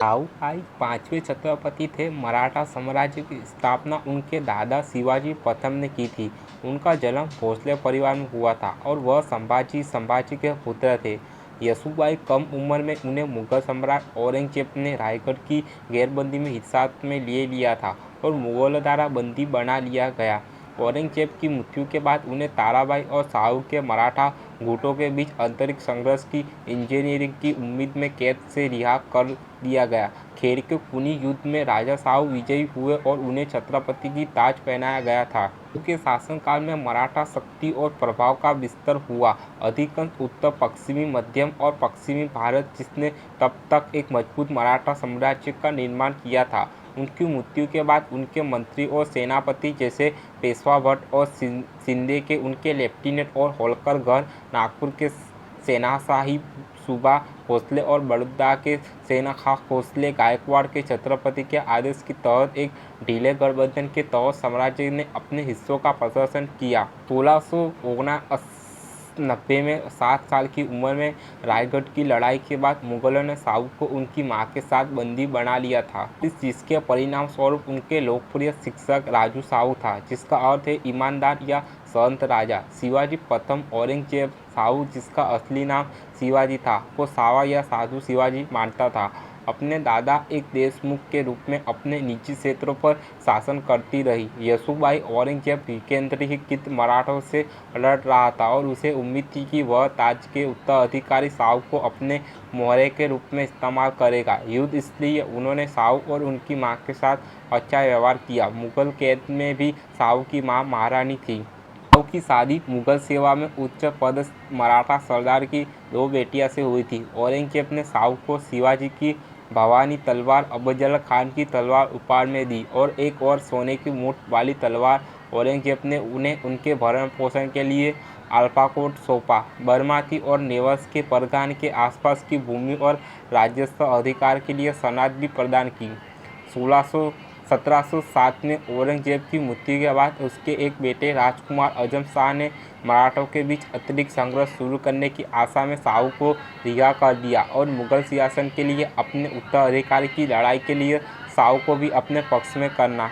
शाहूभाई पांचवें छत्रपति थे। मराठा साम्राज्य की स्थापना उनके दादा शिवाजी प्रथम ने की थी। उनका जन्म भोसले परिवार में हुआ था और वह संभाजी के पुत्र थे। येसुबाई कम उम्र में उन्हें मुगल सम्राट औरंगजेब ने रायगढ़ की घेरबंदी में हिरासत में ले लिया था और मुगलों द्वारा बंदी बना लिया गया। औरंगजेब की मृत्यु के बाद उन्हें ताराबाई और शाहू के मराठा गुटों के बीच आंतरिक संघर्ष की इंजीनियरिंग की उम्मीद में कैद से रिहा कर दिया गया। खेर के खूनी युद्ध में राजा शाहू विजयी हुए और उन्हें छत्रपति की ताज पहनाया गया था। उनके शासनकाल में मराठा शक्ति और प्रभाव का विस्तार हुआ, अधिकांश उत्तर पश्चिमी, मध्यम और पश्चिमी भारत, जिसने तब तक एक मजबूत मराठा साम्राज्य का निर्माण किया था। उनकी मृत्यु के बाद उनके मंत्री और सेनापति जैसे पेशवा भट्ट और शिंदे के उनके लेफ्टिनेंट और होलकर गढ़ नागपुर के सेनाशाही सूबा भोसले और बड़ौदा के सेनाखा भोसले गायकवाड़ के छत्रपति के आदेश के तहत एक ढीले गठबंधन के तहत साम्राज्य ने अपने हिस्सों का प्रदर्शन किया। 1690 में 7 साल की उम्र में रायगढ़ की लड़ाई के बाद मुगलों ने शाहू को उनकी मां के साथ बंदी बना लिया था, जिसके परिणाम स्वरूप उनके लोकप्रिय शिक्षक राजू शाहू था, जिसका अर्थ है ईमानदार या संत राजा। शिवाजी प्रथम औरंगजेब शाहू, जिसका असली नाम शिवाजी था, को सावा या साधु शिवाजी मानता था। अपने दादा एक देशमुख के रूप में अपने निजी क्षेत्रों पर शासन करती रही। येसुबाई औरंगजेब विकेंद्रीकृत मराठों से लड़ रहा था और उसे उम्मीद थी कि वह ताज के उत्तराधिकारी शाहू को अपने मोहरे के रूप में इस्तेमाल करेगा। युद्ध इसलिए उन्होंने शाहू और उनकी मां के साथ अच्छा व्यवहार किया। मुगल कैद में भी शाहू की मां महारानी थी। शाहू की शादी मुगल सेवा में उच्च पदस्थ मराठा सरदार की 2 बेटियों से हुई थी। औरंगजेब ने शाहू को शिवाजी की भवानी तलवार, अफजल खान की तलवार उपहार में दी और एक और सोने की मूठ वाली तलवार औरंगजेब ने उन्हें उनके भरण पोषण के लिए अल्पाकोट सौंपा। बरमाती और नेवस के परगना के आसपास की भूमि और राजस्व अधिकार के लिए सनद भी प्रदान की। 1707 में औरंगजेब की मृत्यु के बाद उसके एक बेटे राजकुमार आजम शाह ने मराठों के बीच अतिरिक्त संघर्ष शुरू करने की आशा में शाहू को रिहा कर दिया और मुगल सिंहासन के लिए अपने उत्तराधिकारी की लड़ाई के लिए शाहू को भी अपने पक्ष में करना।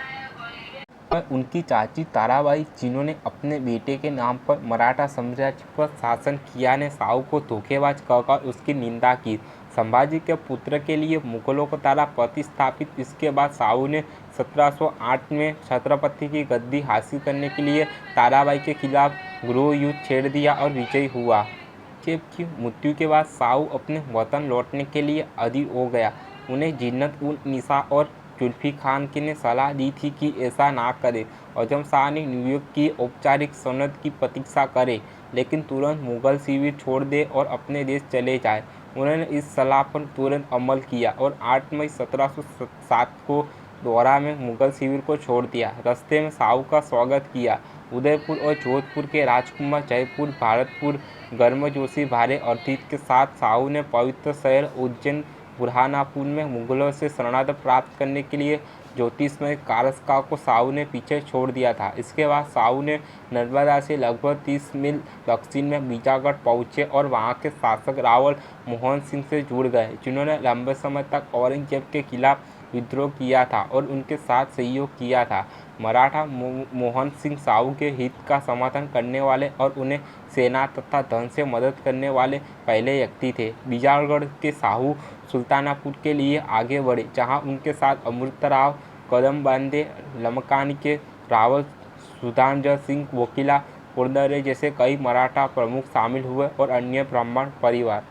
उनकी चाची ताराबाई, जिन्होंने अपने बेटे के नाम पर मराठा साम्राज्य पर शासन किया, ने शाहू को धोखेबाज कहकर उसकी निंदा की। संभाजी के पुत्र के लिए मुगलों को द्वारा प्रतिस्थापित इसके बाद शाहू ने 1708 में छत्रपति की गद्दी हासिल करने के लिए ताराबाई के खिलाफ गृह युद्ध छेड़ दिया और विजयी हुआ। औरंगजेब की मृत्यु के बाद शाहू अपने वतन लौटने के लिए अधीर हो गया। उन्हें जिन्नत उल निसा और जुल्फी खान ने सलाह दी थी कि ऐसा ना करें। आजम शाह ने न्यूयॉर्क की औपचारिक सनद की प्रतीक्षा करे, लेकिन तुरंत मुगल शिविर छोड़ दे और अपने देश चले जाए। उन्होंने इस सलाह पर तुरंत अमल किया और 8 मई 1707 को दोहरा में मुगल शिविर को छोड़ दिया। रास्ते में शाहू का स्वागत किया। उदयपुर और जोधपुर के राजकुमार जयपुर, भरतपुर, गर्मजोशी भारे अतिथि के साथ शाहू ने पवित्र शहर उज्जैन, बुरहानपुर में मुगलों से शरणागति प्राप्त करने के लिए ज्योतिषमय कारस्का को शाहू ने पीछे छोड़ दिया था। इसके बाद शाहू ने नर्मदा से लगभग 30 मील दक्षिण में बीजागढ़ पहुंचे और वहां के शासक रावल मोहन सिंह से जुड़ गए, जिन्होंने लंबे समय तक औरंगजेब के खिलाफ विद्रोह किया था और उनके साथ सहयोग किया था। मराठा मोहन सिंह शाहू के हित का समर्थन करने वाले और उन्हें सेना तथा धन से मदद करने वाले पहले व्यक्ति थे। बीजागढ़ के शाहू सुल्तानपुर के लिए आगे बढ़े, जहां उनके साथ अमृतराव कदमबांदे, लमकानी के रावल सुधांजय सिंह वकीला, पुरंदरे जैसे कई मराठा प्रमुख शामिल हुए और अन्य ब्राह्मण परिवार